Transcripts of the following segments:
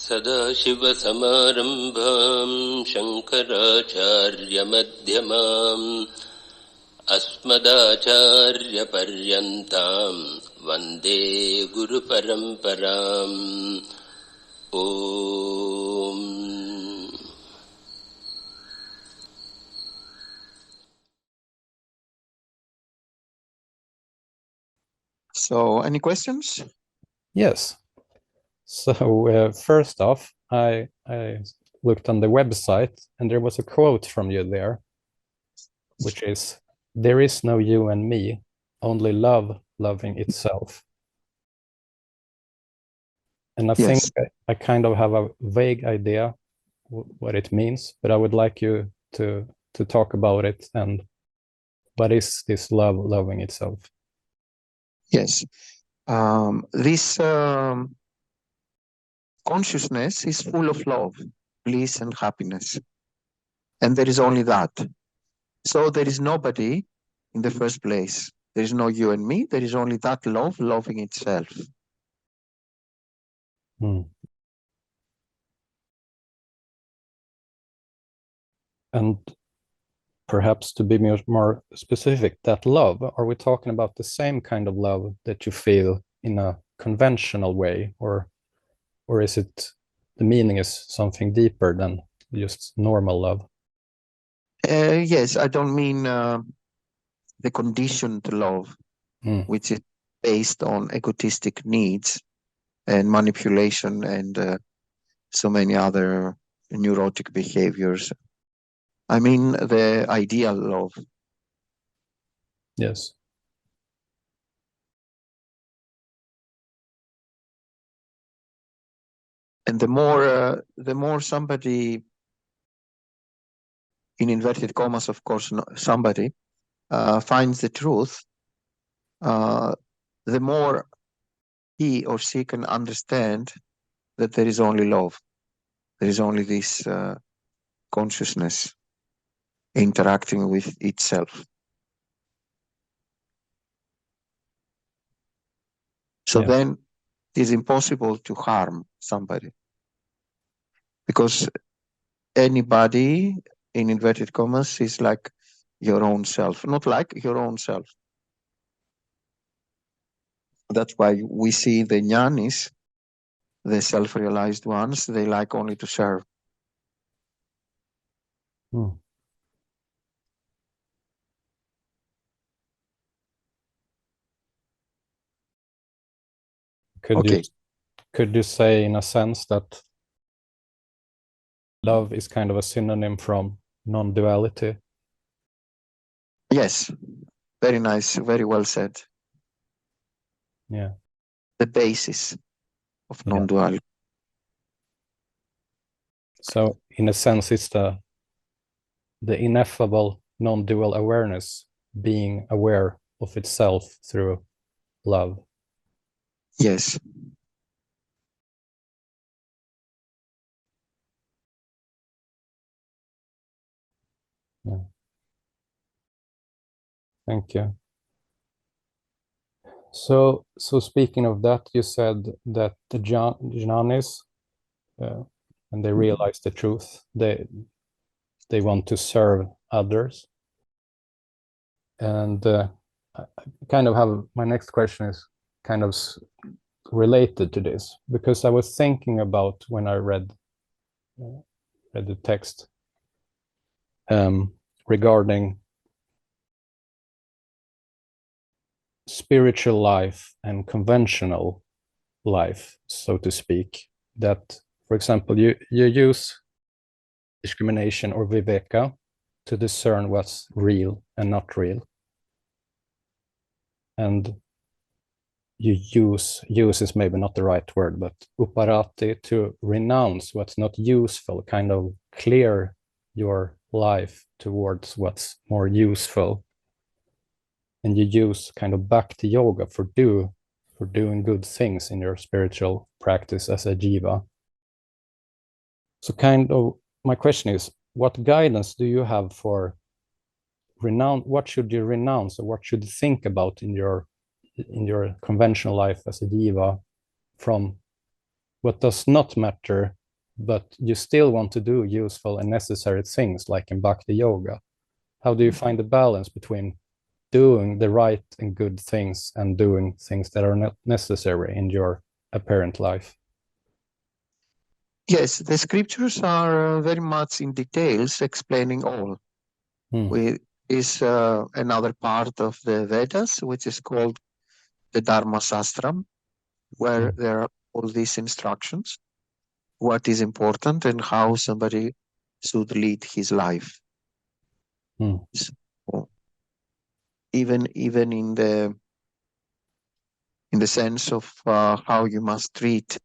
सदाशिवसमारम्भां शङ्कराचार्यमध्यमाम् अस्मदाचार्यपर्यन्तां वन्दे गुरुपरम्पराम्. ॐ So, any questions? Yes. So first off, I looked on the website and there was a quote from you there, which is, "There is no you and me, only love loving itself." And I think I kind of have a vague idea what it means, but I would like you to talk about it and what is this love loving itself? Yes. This consciousness is full of love, bliss, and happiness. And there is only that. So there is nobody in the first place. There is no you and me. There is only that love loving itself. And perhaps to be more specific, that love, are we talking about the same kind of love that you feel in a conventional way, or is it the meaning is something deeper than just normal love? Yes, I don't mean the conditioned love, which is based on egotistic needs and manipulation and so many other neurotic behaviors. I mean the ideal love. Yes. And the more somebody, in inverted commas, of course, somebody finds the truth, the more he or she can understand that there is only love. There is only this consciousness interacting with itself. So then it is impossible to harm somebody, because anybody, in inverted commas, is like your own self, not like your own self. That's why we see the jnanis, the self-realized ones, they like only to serve. Could you say, in a sense, that love is kind of a synonym from non-duality? Yes, very nice, very well said. Yeah. The basis of non-duality. So, in a sense, it's the ineffable non-dual awareness being aware of itself through love. Yes. Yeah. Thank you. So speaking of that, you said that the jnanis, when they realize the truth, they want to serve others. And I kind of have, my next question is kind of related to this, because I was thinking about when I read the text regarding spiritual life and conventional life, so to speak, that, for example, you use discrimination or viveka to discern what's real and not real. And you use is maybe not the right word, but uparati, to renounce what's not useful, kind of clear your life towards what's more useful. And you use kind of bhakti yoga for doing good things in your spiritual practice as a jiva. So kind of my question is, what guidance do you have for what should you renounce, or what should you think about in your conventional life as a jiva, from what does not matter, but you still want to do useful and necessary things, like in Bhakti Yoga. How do you find the balance between doing the right and good things and doing things that are not necessary in your apparent life? Yes, the scriptures are very much in details explaining all. Is another part of the Vedas, which is called the Dharma Shastram, where there are all these instructions, what is important and how somebody should lead his life. So, even in the sense of how you must treat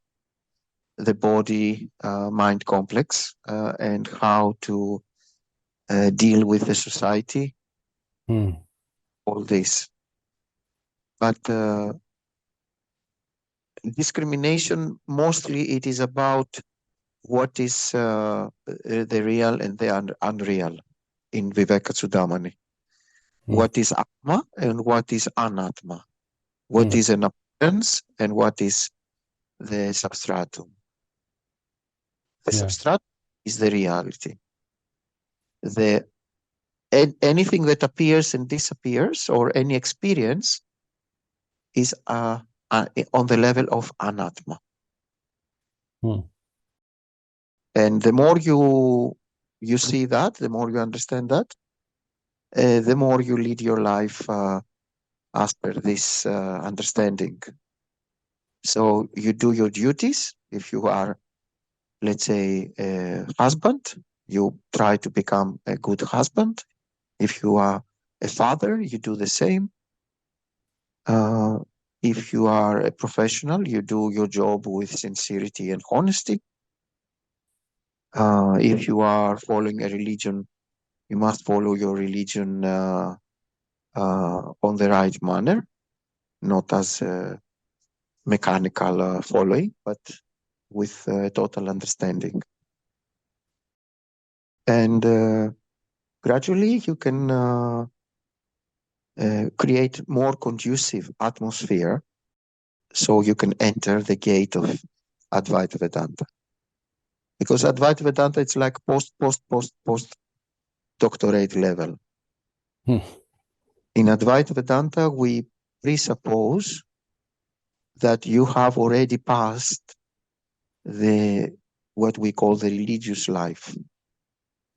the body mind complex and how to deal with the society, all this. But discrimination, mostly it is about what is the real and the unreal in Viveka-Chudamani. What is Atma and what is Anatma? What is an appearance and what is the substratum? The substratum is the reality. Anything that appears and disappears, or any experience, is on the level of Anatma. And the more you see that, the more you understand that, the more you lead your life as per this understanding. So you do your duties. If you are, let's say, a husband, you try to become a good husband. If you are a father, you do the same. If you are a professional, you do your job with sincerity and honesty. If you are following a religion, you must follow your religion on the right manner, not as mechanical following, but with total understanding. And gradually you can create more conducive atmosphere so you can enter the gate of Advaita Vedanta. Because Advaita Vedanta, it's like post doctorate level. In Advaita Vedanta, we presuppose that you have already passed what we call the religious life.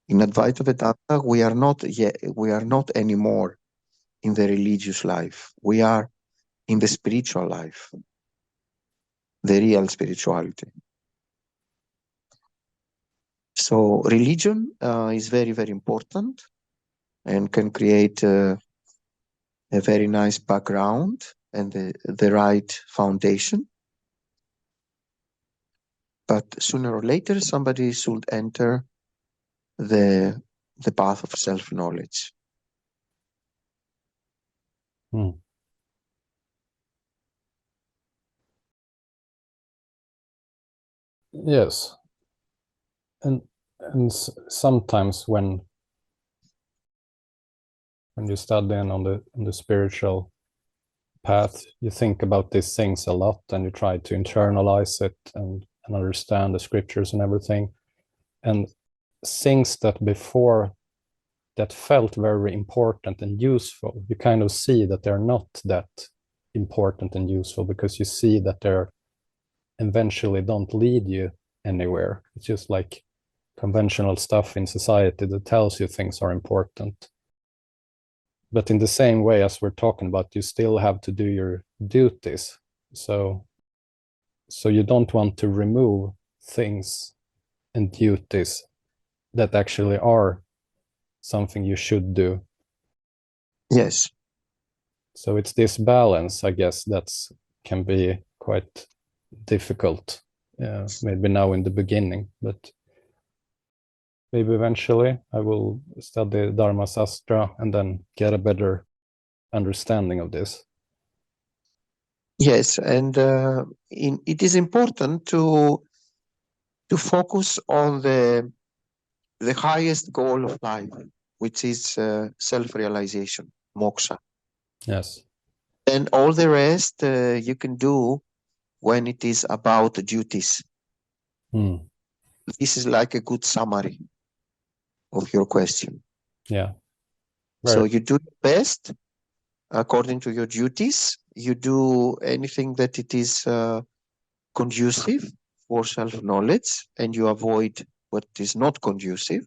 In Advaita Vedanta, we are not anymore in the religious life. We are in the spiritual life, the real spirituality. So religion is very, very important and can create a very nice background and the right foundation. But sooner or later, somebody should enter the path of self-knowledge. Yes. And sometimes when you study on the spiritual path, you think about these things a lot and you try to internalize it and understand the scriptures and everything. And things that before that felt very important and useful, you kind of see that they're not that important and useful, because you see that they're eventually don't lead you anywhere. It's just like conventional stuff in society that tells you things are important. But in the same way as we're talking about, you still have to do your duties. So you don't want to remove things and duties that actually are something you should do. Yes. So it's this balance, I guess, that's can be quite difficult, maybe now in the beginning, but maybe eventually I will study Dharma Sastra and then get a better understanding of this. Yes, and it is important to focus on the highest goal of life, which is self-realization, moksha. Yes. And all the rest you can do when it is about duties. Mm. This is like a good summary of your question. Yeah. So you do your best according to your duties. You do anything that it is conducive for self-knowledge, and you avoid what is not conducive.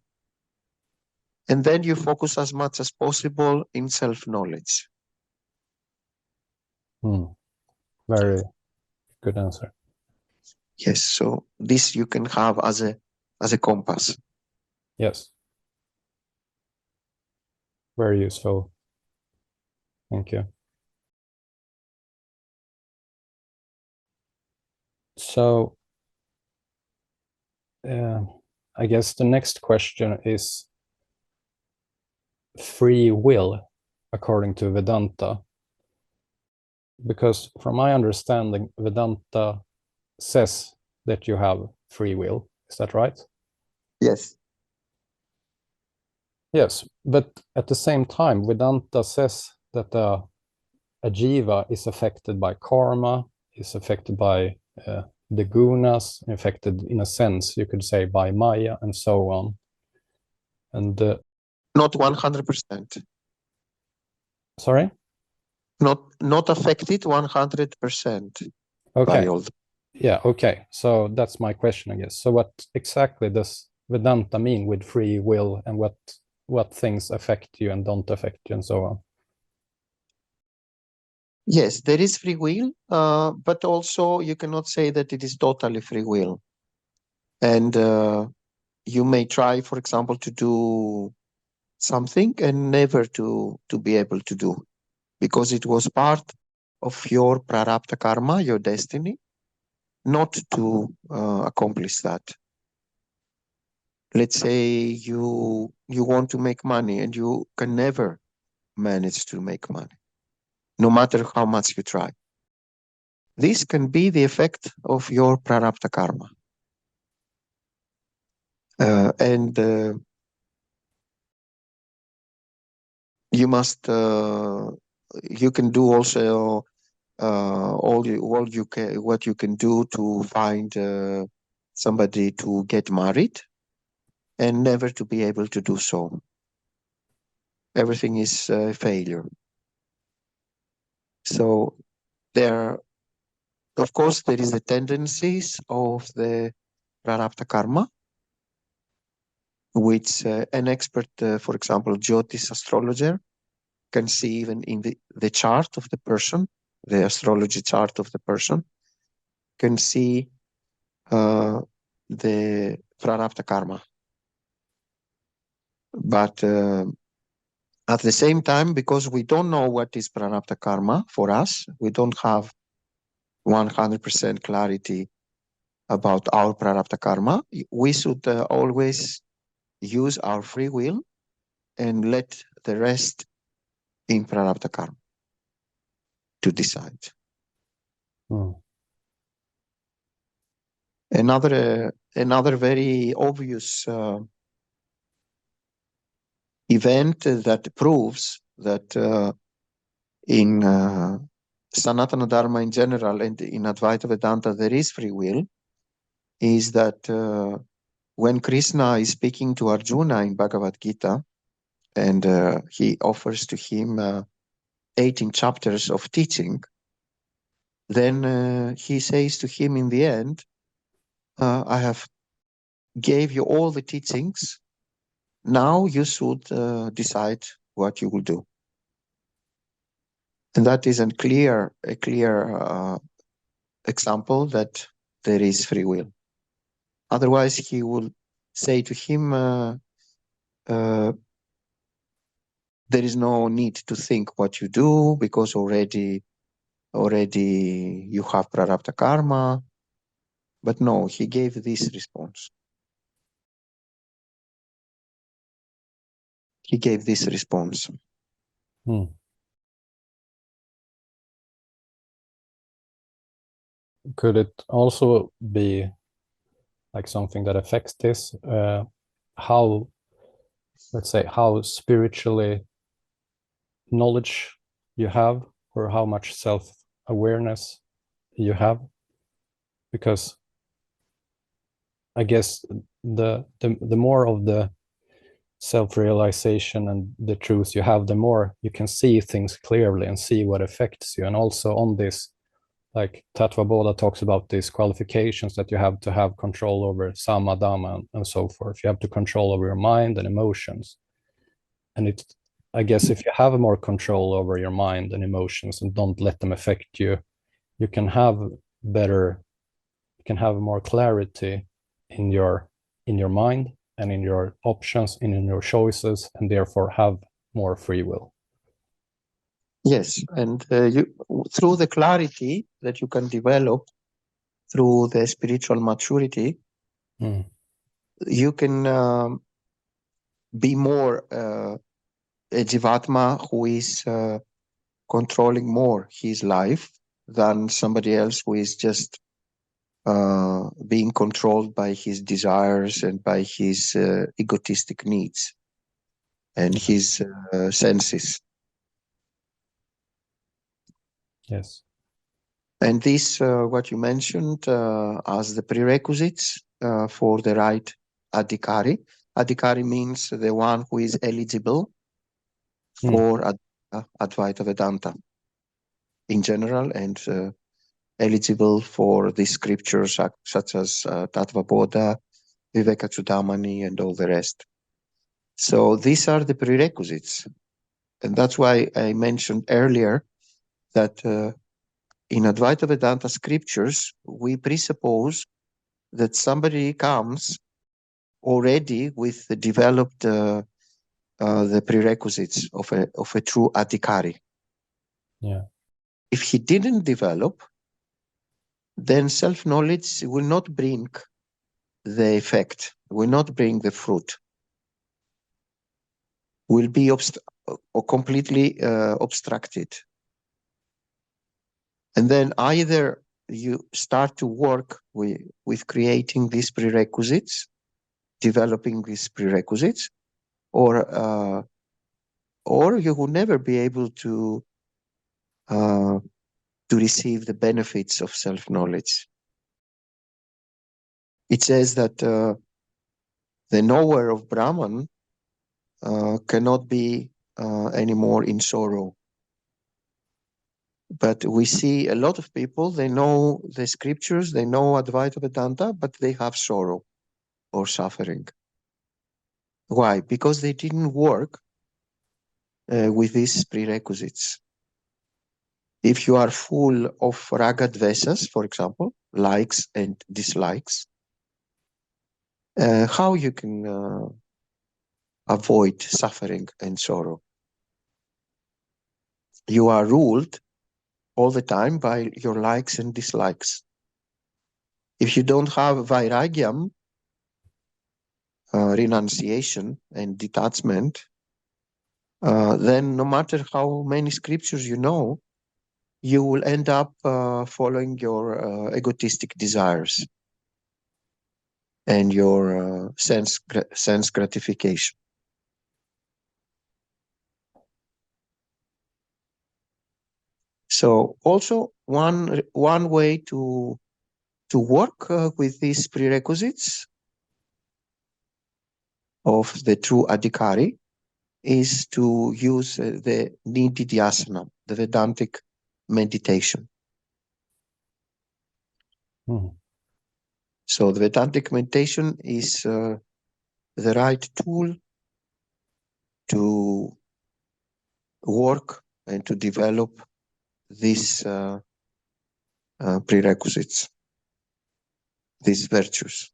And then you focus as much as possible in self-knowledge. Very good answer. Yes, so this you can have as a compass. Yes. Very useful. Thank you. So, I guess the next question is free will, according to Vedanta. Because from my understanding, Vedanta says that you have free will. Is that right? Yes. Yes, but at the same time, Vedanta says that a jiva is affected by karma, is affected by the gunas, affected in a sense, you could say, by Maya and so on. And not 100%. Sorry? Not affected 100%. Okay. By all Yeah, okay. So that's my question, I guess. So what exactly does Vedanta mean with free will, and what things affect you and don't affect you and so on? Yes, there is free will, but also you cannot say that it is totally free will. And you may try, for example, to do something and never to be able to do, because it was part of your prarabdha karma, your destiny, not to accomplish that. Let's say you want to make money and you can never manage to make money, no matter how much you try. This can be the effect of your prarabdha karma. And you must, you can do also what you can do to find somebody to get married and never to be able to do so. Everything is a failure. So there, of course, there is the tendencies of the prarabdha karma, which an expert, for example, Jyotish astrologer, can see even in the chart of the person, the astrology chart of the person, can see the prarabdha karma. But at the same time, because we don't know what is prarabdha karma for us, we don't have 100% clarity about our prarabdha karma, we should always use our free will and let the rest in prarabdha karma to decide. Another very obvious event that proves that in Sanatana Dharma in general and in Advaita Vedanta there is free will is that when Krishna is speaking to Arjuna in Bhagavad Gita, and he offers to him 18 chapters of teaching, then he says to him in the end, I have gave you all the teachings, now you should decide what you will do. And that is a clear example that there is free will. Otherwise, he will say to him, there is no need to think what you do because already you have prarabdha karma. But no, he gave this response. He gave this response. Could it also be like something that affects this? How, let's say, how spiritually knowledge you have, or how much self-awareness you have? Because I guess the more of the self-realization and the truth you have, the more you can see things clearly and see what affects you. And also on this, like Tattva Bodha talks about these qualifications that you have to have control over sama, dhamma, and so forth. You have to control over your mind and emotions. And it's, I guess, if you have more control over your mind and emotions and don't let them affect you, you can have more clarity in your mind and in your options and in your choices, and therefore have more free will. Yes, and through the clarity that you can develop through the spiritual maturity, you can be more a Jivatma who is controlling more his life than somebody else who is just being controlled by his desires and by his egotistic needs and his senses. Yes. And this, what you mentioned as the prerequisites for the right adhikari. Adhikari means the one who is eligible for Advaita Vedanta in general, and eligible for the scriptures such as Tattva Bodha, Vivekachudamani, and all the rest. So these are the prerequisites. And that's why I mentioned earlier that in Advaita Vedanta scriptures, we presuppose that somebody comes already with the developed the prerequisites of a true adhikari. Yeah. If he didn't develop, then self-knowledge will not bring the effect, will not bring the fruit, will be or completely obstructed. And then either you start to work with creating these prerequisites, developing these prerequisites, or you will never be able to receive the benefits of self-knowledge. It says that the knower of Brahman cannot be anymore in sorrow. But we see a lot of people, they know the scriptures, they know Advaita Vedanta, but they have sorrow or suffering. Why? Because they didn't work with these prerequisites. If you are full of raga dvesas, for example, likes and dislikes, how you can avoid suffering and sorrow? You are ruled all the time by your likes and dislikes. If you don't have vairagyam, renunciation and detachment, then no matter how many scriptures you know, you will end up following your egotistic desires and your sense gratification. So also one way to work with these prerequisites of the true adhikari is to use the Nidhi Dhyasanam, the Vedantic meditation. So the Vedantic meditation is the right tool to work and to develop these prerequisites, these virtues.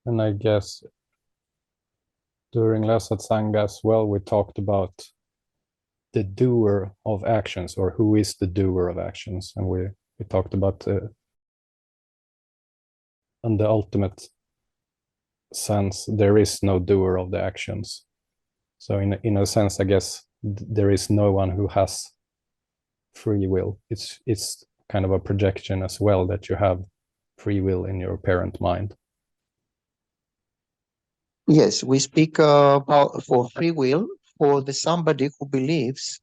And I guess during last Satsanga as well, we talked about the doer of actions, or who is the doer of actions. And we talked about in the ultimate sense, there is no doer of the actions. So in a sense, I guess there is no one who has free will. It's kind of a projection as well, that you have free will in your parent mind. Yes, we speak about for free will for the somebody who believes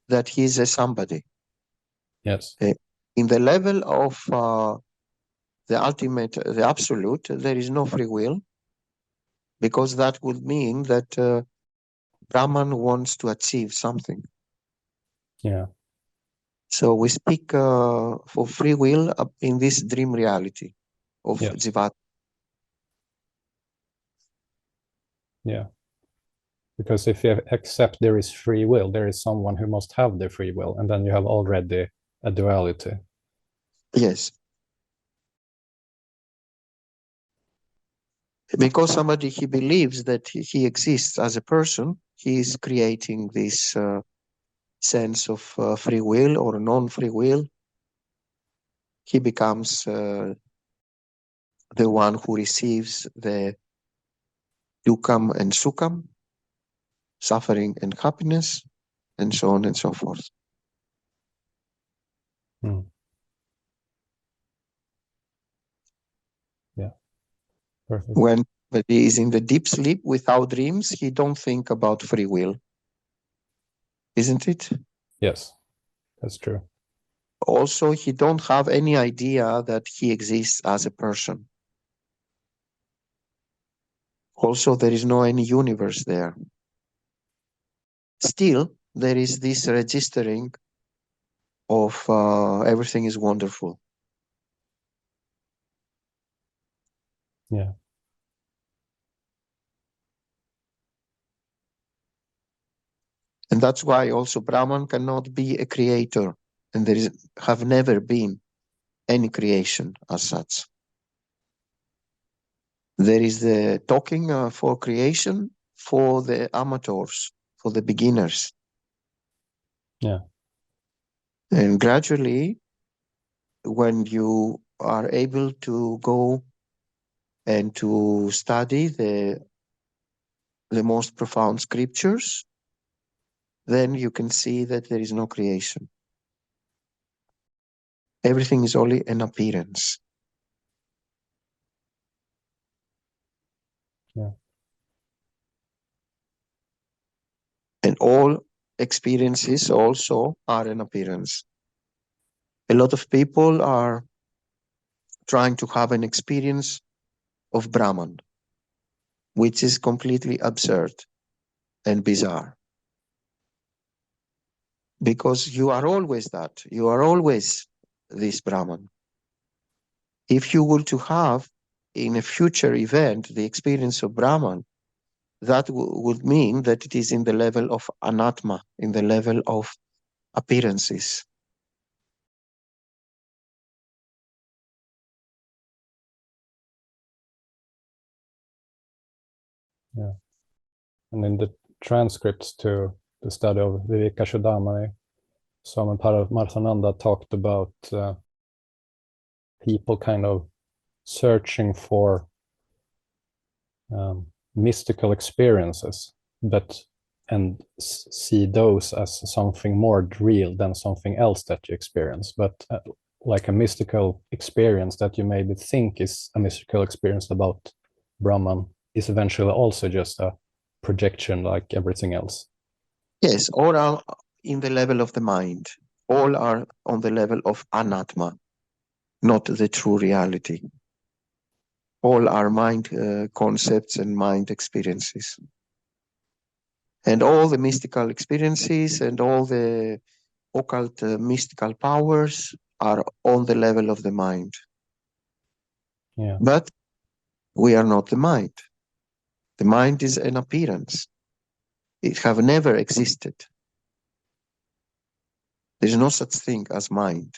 that he is a somebody. Yes. In the level of the ultimate, the absolute, there is no free will, because that would mean that Brahman wants to achieve something. Yeah. So we speak for free will in this dream reality of Yes. Jivat. Yeah. Because if you accept there is free will, there is someone who must have the free will, and then you have already a duality. Yes. Because somebody, he believes that he exists as a person, he is creating this sense of free will or non-free will. He becomes the one who receives the dukkam and sukham, suffering and happiness, and so on and so forth. Mm. Yeah, perfect. When he is in the deep sleep without dreams, he don't think about free will, isn't it? Yes, that's true. Also, he don't have any idea that he exists as a person. Also, there is no any universe there. Still, there is this registering of everything is wonderful. Yeah. And that's why also Brahman cannot be a creator, and there have never been any creation as such. There is the talking for creation for the amateurs, for the beginners. Yeah. And gradually, when you are able to go and to study the most profound scriptures, then you can see that there is no creation. Everything is only an appearance. Yeah. And all experiences also are an appearance. A lot of people are trying to have an experience of Brahman, which is completely absurd and bizarre. Because you are always that. You are always this Brahman. If you were to have in a future event the experience of Brahman, that would mean that it is in the level of anatma, in the level of appearances. Yeah. And in the transcripts to the study of Vivekachudamani, Swami Paramarthananda talked about people kind of searching for mystical experiences, and see those as something more real than something else that you experience. But like a mystical experience that you maybe think is a mystical experience about Brahman is eventually also just a projection like everything else. Yes, all are in the level of the mind. All are on the level of anatma, not the true reality. All are mind concepts and mind experiences. And all the mystical experiences and all the occult mystical powers are on the level of the mind. Yeah. But we are not the mind. The mind is an appearance. It have never existed. There is no such thing as mind.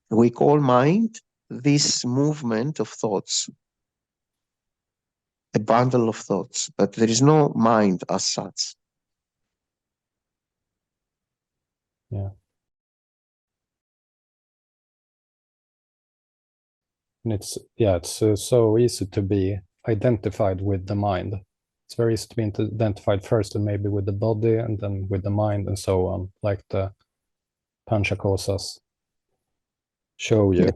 We call mind this movement of thoughts, a bundle of thoughts, but there is no mind as such. Yeah. And it's so easy to be identified with the mind. It's very easy to be identified first and maybe with the body and then with the mind and so on, like the Panchakosas show you. Yeah.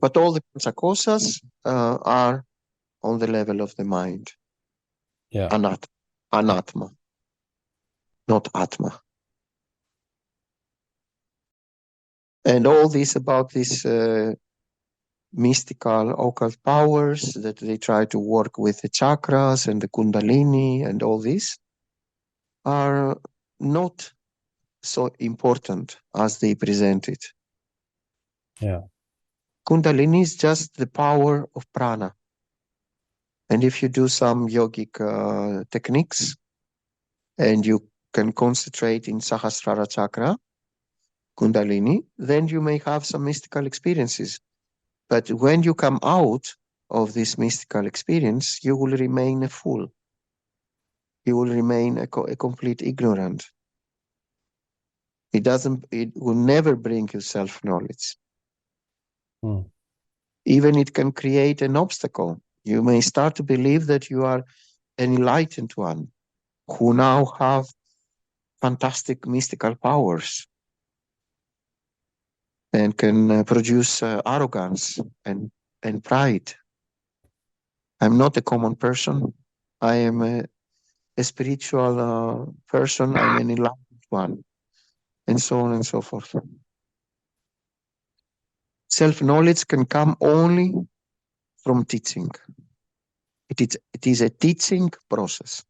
But all the Panchakosas are on the level of the mind. Yeah. Anatma, not Atma. And all this about these mystical occult powers that they try to work with the chakras and the kundalini and all this are not so important as they present it. Yeah. Kundalini is just the power of prana. And if you do some yogic techniques and you can concentrate in Sahasrara chakra, Kundalini, then you may have some mystical experiences. But when you come out of this mystical experience, you will remain a fool. You will remain a complete ignorant. It will never bring you self-knowledge. Even it can create an obstacle. You may start to believe that you are an enlightened one who now have fantastic mystical powers and can produce arrogance and pride. I'm not a common person. I am a spiritual person. I'm an enlightened one, and so on and so forth. Self-knowledge can come only from teaching. It is a teaching process.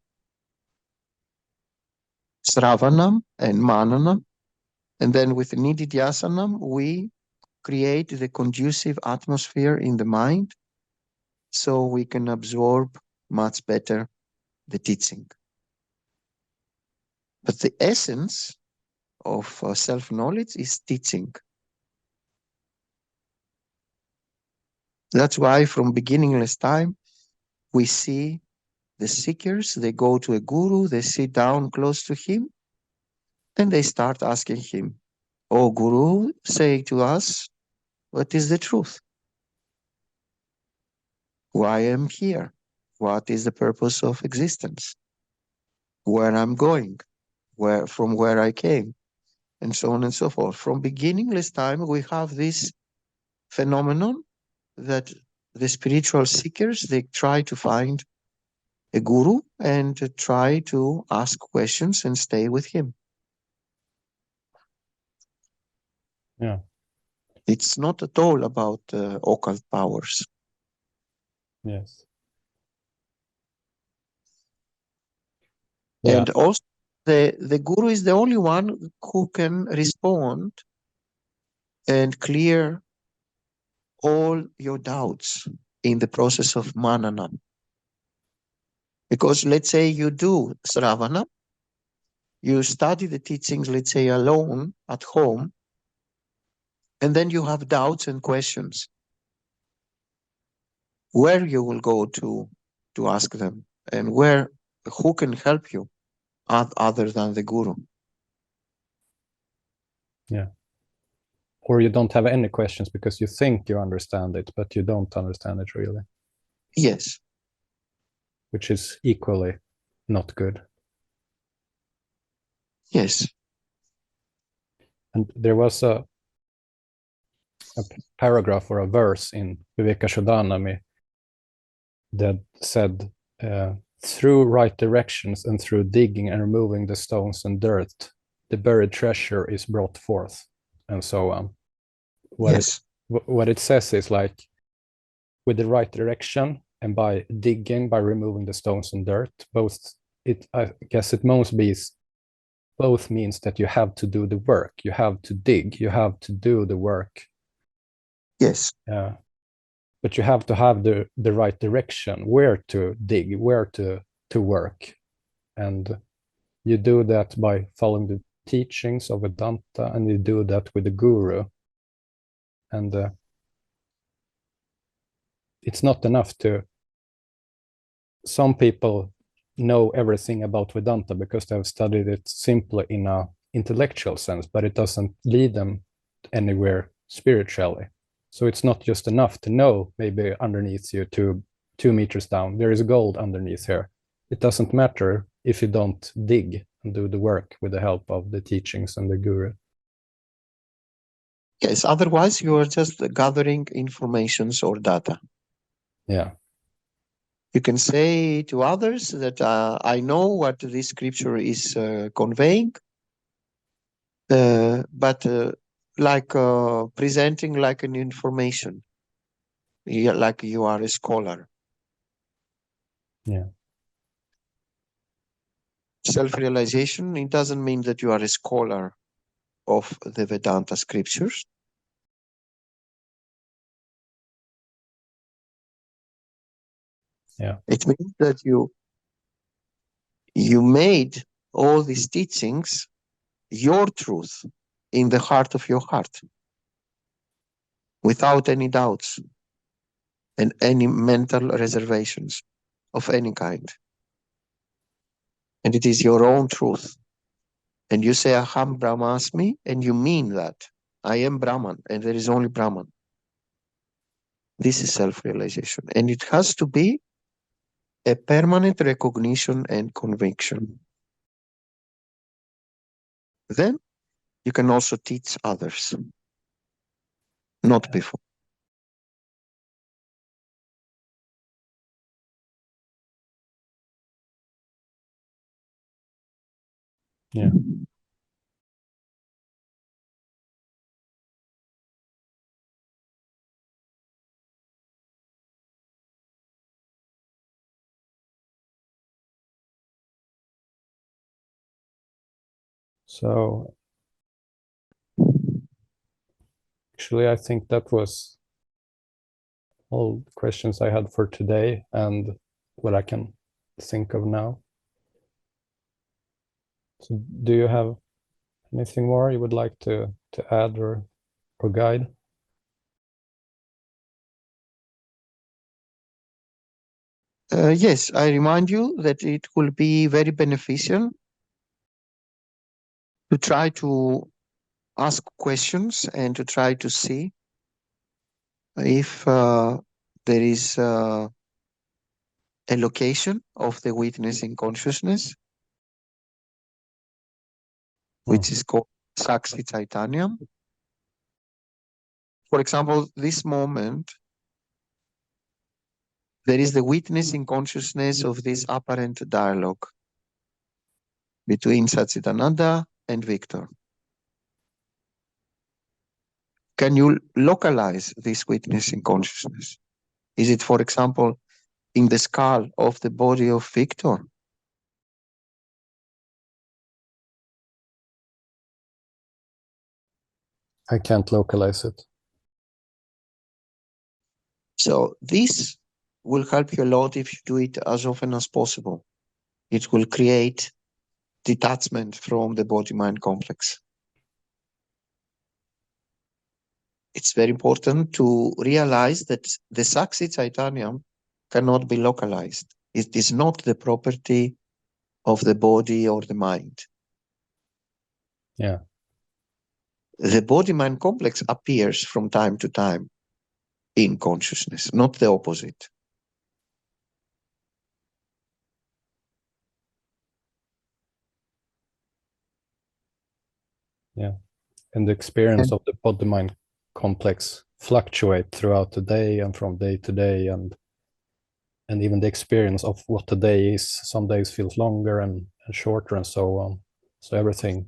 Sravanam and Mananam, and then with Nidhi Dhyasanam, we create the conducive atmosphere in the mind so we can absorb much better the teaching. But the essence of self-knowledge is teaching. That's why from beginningless time, we see the seekers, they go to a guru, they sit down close to him, and they start asking him, "Oh, Guru, say to us, what is the truth? Why am here? What is the purpose of existence? Where I'm going? From where I came?" And so on and so forth. From beginningless time, we have this phenomenon that the spiritual seekers, they try to find a guru and try to ask questions and stay with him. Yeah. It's not at all about occult powers. Yes. Yeah. And also, the guru is the only one who can respond and clear all your doubts in the process of Mananam. Because let's say you do Sravanam, you study the teachings, let's say alone at home, and then you have doubts and questions. Where you will go to ask them, and who can help you other than the guru? Yeah. Or you don't have any questions because you think you understand it, but you don't understand it really. Yes. Which is equally not good. Yes. And there was a paragraph or a verse in Vivekachudamani that said, through right directions and through digging and removing the stones and dirt, the buried treasure is brought forth, and so on. What it says is like, with the right direction and by digging, by removing the stones and dirt, I guess it both means that you have to do the work, you have to dig, you have to do the work. Yes. But you have to have the right direction, where to dig, where to work. And you do that by following the teachings of Vedanta, and you do that with the guru. And it's not enough some people know everything about Vedanta because they have studied it simply in an intellectual sense, but it doesn't lead them anywhere spiritually. So it's not just enough to know maybe underneath you 2 meters down, there is gold underneath here. It doesn't matter if you don't dig and do the work with the help of the teachings and the guru. Yes, otherwise you are just gathering informations or data. Yeah. You can say to others that I know what this scripture is conveying, but like presenting like an information, like you are a scholar. Yeah. Self-realization, it doesn't mean that you are a scholar of the Vedanta scriptures. Yeah. It means that you made all these teachings your truth in the heart of your heart, without any doubts and any mental reservations of any kind. And it is your own truth. And you say, Aham Brahmasmi, and you mean that. I am Brahman, and there is only Brahman. This is self-realization. And it has to be a permanent recognition and conviction. Then you can also teach others, not before. Yeah. So actually, I think that was all the questions I had for today and what I can think of now. So do you have anything more you would like to add or guide? Yes, I remind you that it will be very beneficial to try to ask questions and to try to see if there is a location of the witness in consciousness, which is called Sakshi Chaitanyam. For example, this moment, there is the witness in consciousness of this apparent dialogue between Sachidananda and Victor. Can you localize this witness in consciousness? Is it, for example, in the skull of the body of Victor? I can't localize it. So this will help you a lot if you do it as often as possible. It will create detachment from the body-mind complex. It's very important to realize that the Sakshi Chaitanyam cannot be localized. It is not the property of the body or the mind. Yeah. The body-mind complex appears from time to time in consciousness, not the opposite. Yeah. And the experience of the body-mind complex fluctuate throughout the day and from day to day, and even the experience of what the day is. Some days feels longer and shorter and so on. So everything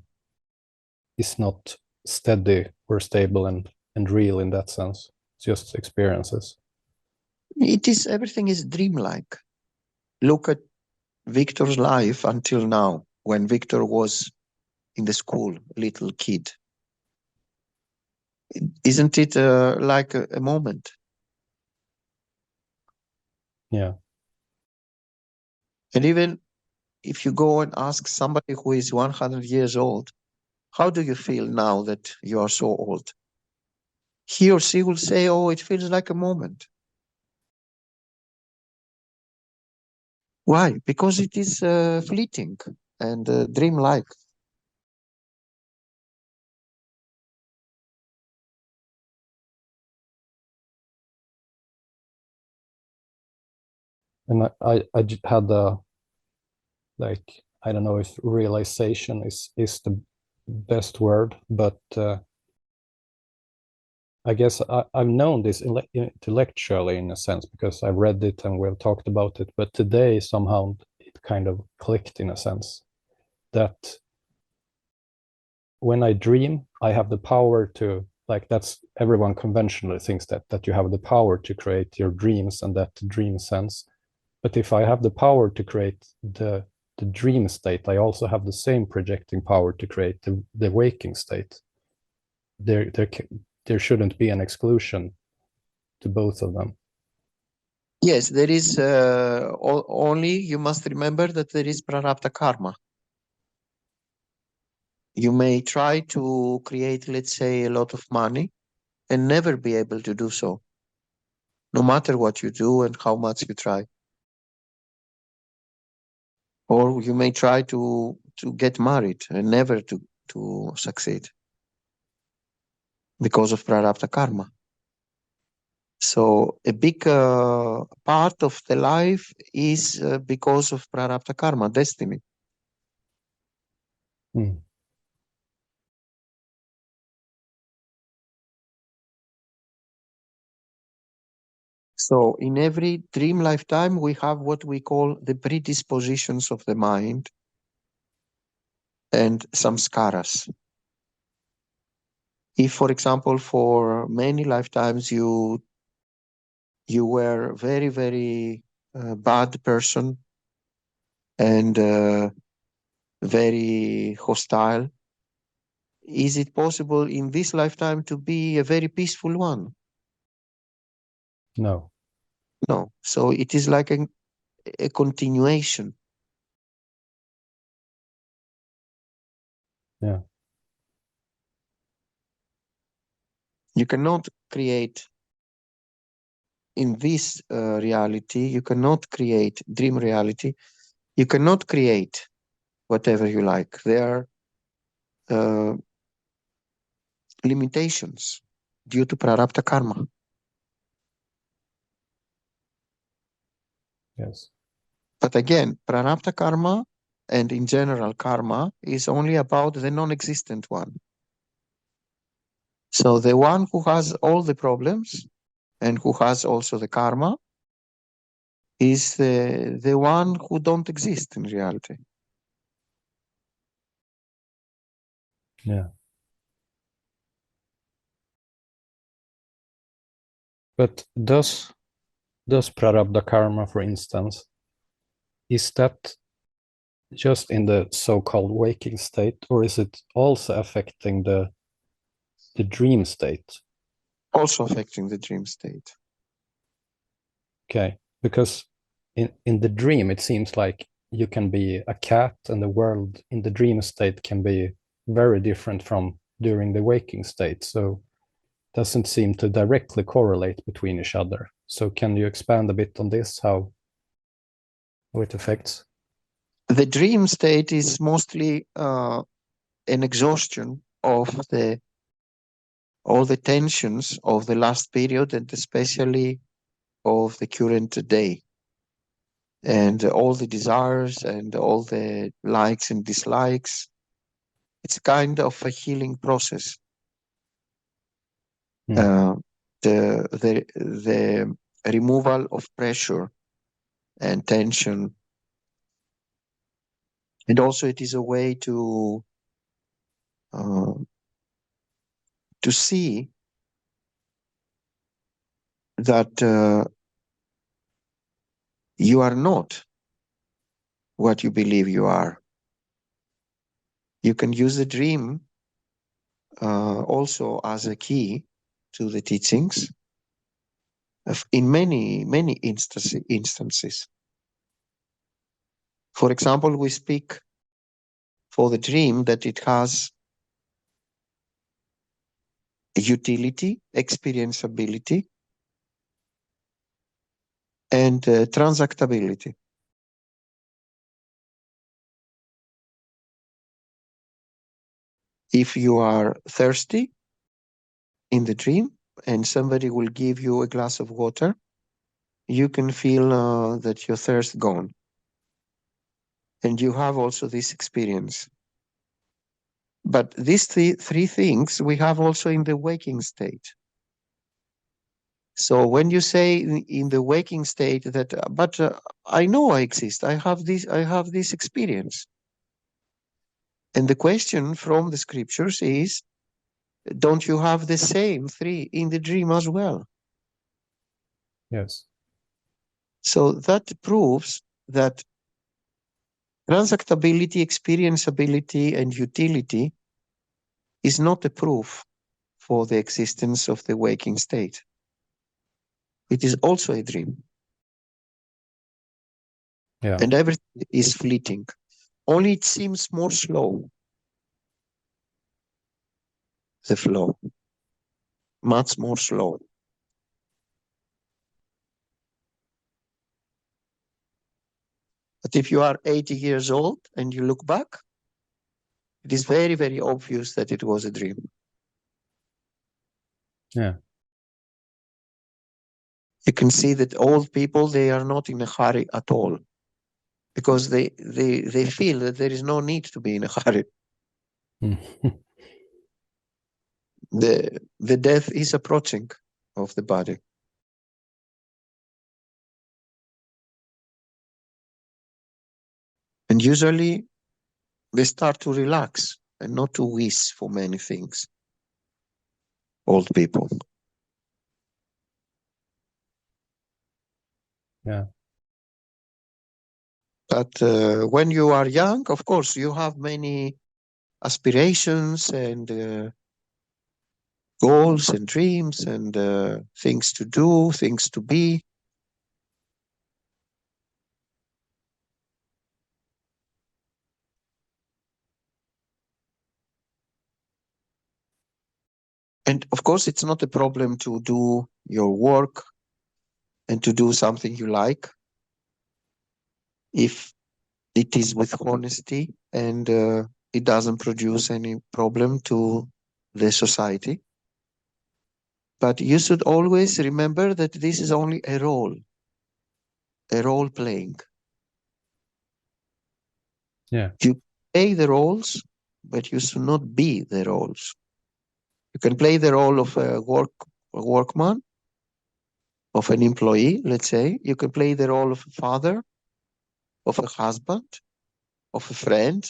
is not steady or stable and real in that sense. It's just experiences. Everything is dreamlike. Look at Victor's life until now, when Victor was in the school, little kid. Isn't it like a moment? Yeah. And even if you go and ask somebody who is 100 years old, how do you feel now that you are so old? He or she will say, oh, it feels like a moment. Why? Because it is fleeting and dreamlike. And I had a, like, I don't know if realization is the best word, but I guess I've known this intellectually in a sense because I've read it and we've talked about it, but today somehow it kind of clicked in a sense that when I dream, I have the power to, like, that's everyone conventionally thinks that you have the power to create your dreams and that dream sense. But if I have the power to create the dream state, I also have the same projecting power to create the waking state. There shouldn't be an exclusion to both of them. Yes, there is only, you must remember that there is prarabdha karma. You may try to create, let's say, a lot of money and never be able to do so, no matter what you do and how much you try. Or you may try to get married and never to succeed because of prarabdha karma. So a big part of the life is because of prarabdha karma, destiny. Mm. So in every dream lifetime, we have what we call the predispositions of the mind and samskaras. If, for example, for many lifetimes you were very, very bad person and very hostile, is it possible in this lifetime to be a very peaceful one? No. No. So it is like a continuation. Yeah. You cannot create in this reality, you cannot create dream reality. You cannot create whatever you like. There are limitations due to prarabdha karma. Yes. But again, prarabdha karma and in general karma is only about the non-existent one. So the one who has all the problems and who has also the karma is the one who don't exist in reality. Yeah. But does prarabdha karma, for instance, is that just in the so-called waking state, or is it also affecting the dream state? Also affecting the dream state. Okay, because in the dream it seems like you can be a cat and the world in the dream state can be very different from during the waking state, so doesn't seem to directly correlate between each other. So can you expand a bit on this, how it affects? The dream state is mostly an exhaustion of all the tensions of the last period and especially of the current day, and all the desires and all the likes and dislikes. It's kind of a healing process. The removal of pressure and tension, and also it is a way to see that you are not what you believe you are. You can use the dream also as a key to the teachings in many instances. For example, we speak for the dream that it has utility, experienceability, and transactability. If you are thirsty in the dream and somebody will give you a glass of water, you can feel that your thirst gone. And you have also this experience. But these three things we have also in the waking state. So when you say in the waking state that, but I know I exist, I have this experience. And the question from the scriptures is, don't you have the same three in the dream as well? Yes. So that proves that transactability, experienceability, and utility is not a proof for the existence of the waking state. It is also a dream. Yeah. And everything is fleeting. Only it seems more slow, the flow, much more slow. But if you are 80 years old and you look back, it is very, very obvious that it was a dream. Yeah. You can see that old people, they are not in a hurry at all, because they feel that there is no need to be in a hurry. Mm. The death is approaching of the body. And usually they start to relax and not to wish for many things. Old people. Yeah. But when you are young, of course, you have many aspirations and goals and dreams and things to do, things to be. And of course, it's not a problem to do your work and to do something you like if it is with honesty and it doesn't produce any problem to the society. But you should always remember that this is only a role playing. Yeah. You play the roles, but you should not be the roles. You can play the role of a workman, of an employee, let's say. You can play the role of a father, of a husband, of a friend,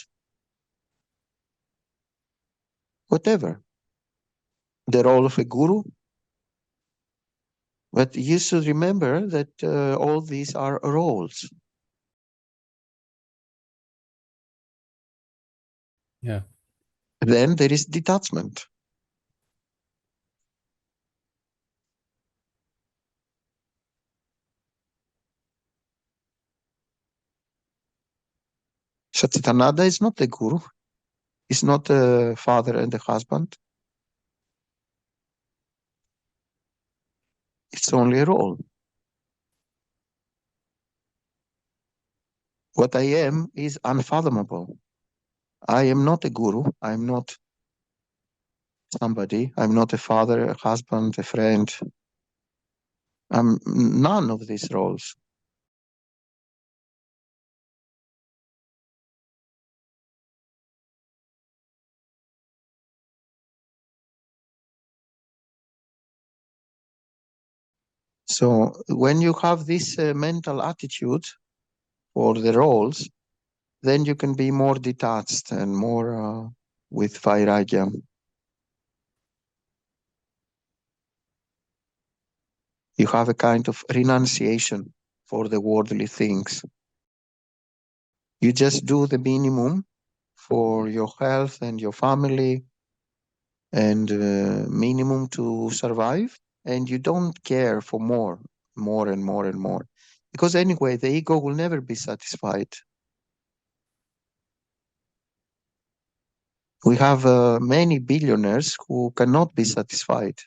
whatever. The role of a guru. But you should remember that all these are roles. Yeah. Then there is detachment. Sachidananda is not the guru. He's not a father and a husband. It's only a role. What I am is unfathomable. I am not a guru. I'm not somebody. I'm not a father, a husband, a friend. I'm none of these roles. So when you have this mental attitude for the roles, then you can be more detached and more with vairagya. You have a kind of renunciation for the worldly things. You just do the minimum for your health and your family and minimum to survive, and you don't care for more and more and more. Because anyway, the ego will never be satisfied. We have many billionaires who cannot be satisfied.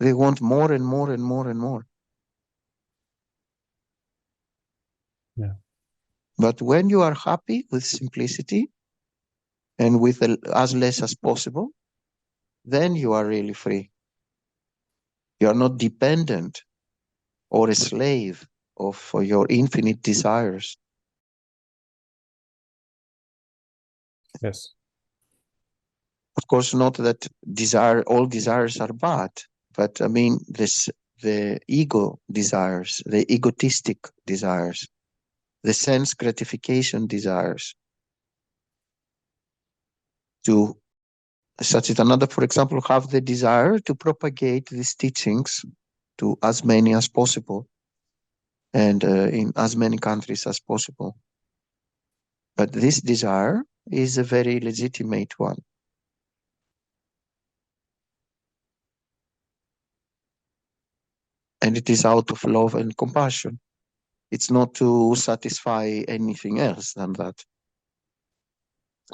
They want more and more and more and more. Yeah. But when you are happy with simplicity and with as less as possible, then you are really free. You are not dependent or a slave of your infinite desires. Yes. Of course, not that all desires are bad, but I mean, the ego desires, the egotistic desires, the sense gratification desires. To Sachidananda, for example, have the desire to propagate these teachings to as many as possible and in as many countries as possible. But this desire is a very legitimate one. And it is out of love and compassion. It's not to satisfy anything else than that.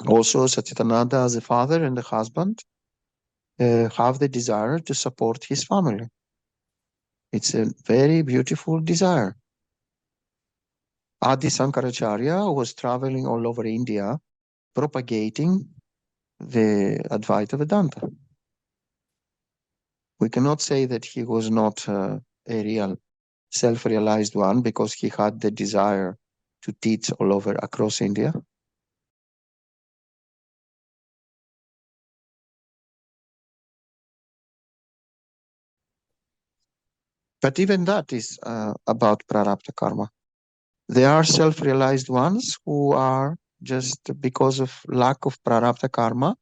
Also, Sachidananda, as a father and a husband, have the desire to support his family. It's a very beautiful desire. Adi Sankaracharya was traveling all over India, propagating the Advaita Vedanta. We cannot say that he was not a real self-realized one because he had the desire to teach all over across India. But even that is about prarabdha karma. There are self-realized ones who are just because of lack of prarabdha karma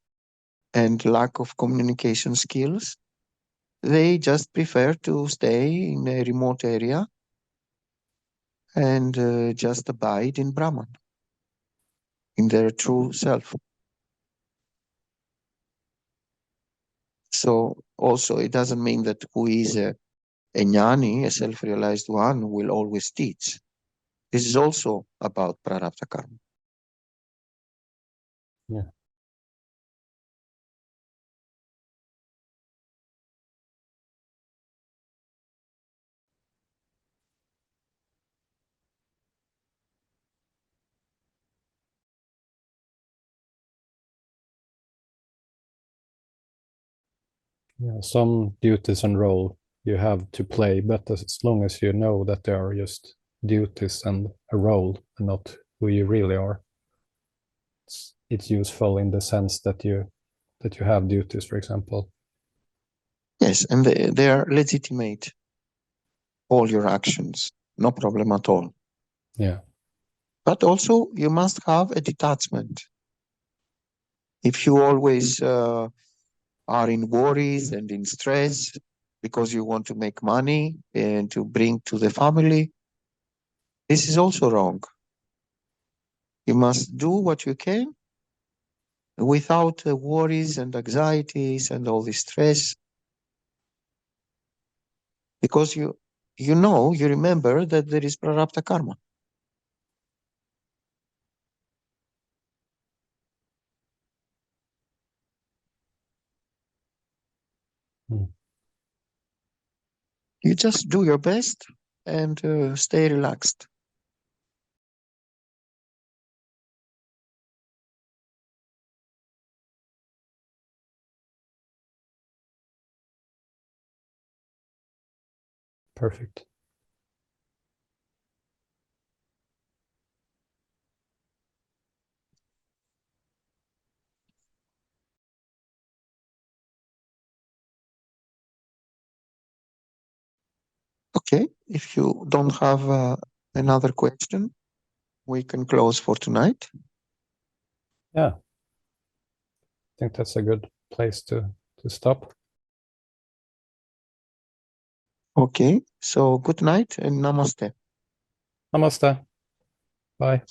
and lack of communication skills, they just prefer to stay in a remote area and just abide in Brahman, in their true self. So also it doesn't mean that who is a jnani, a self-realized one, will always teach. This is also about prarabdha karma. Yeah. Yeah, some duties and role you have to play, but as long as you know that they are just duties and a role and not who you really are, it's useful in the sense that you have duties, for example. Yes, and they are legitimate, all your actions, no problem at all. Yeah. But also you must have a detachment. If you always are in worries and in stress because you want to make money and to bring to the family, this is also wrong. You must do what you can without worries and anxieties and all this stress, because you remember that there is prarabdha karma. You just do your best and stay relaxed. Perfect. Okay, if you don't have another question, we can close for tonight. Yeah. I think that's a good place to stop. Okay, so good night and namaste. Namaste. Bye.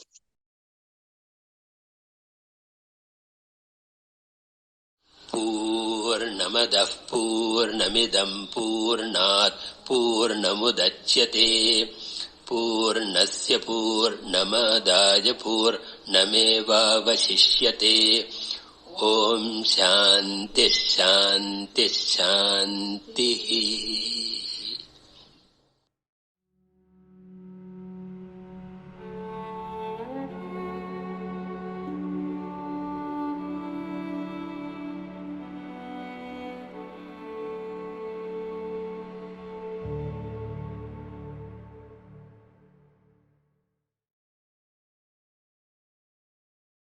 पूर्णमदः पूर्णमिदं पूर्णात् पूर्णमुदच्यते पूर्णस्य पूर्णमादाय पूर्णमेवावशिष्यते ॐ शान्तिः शान्तिः शान्तिः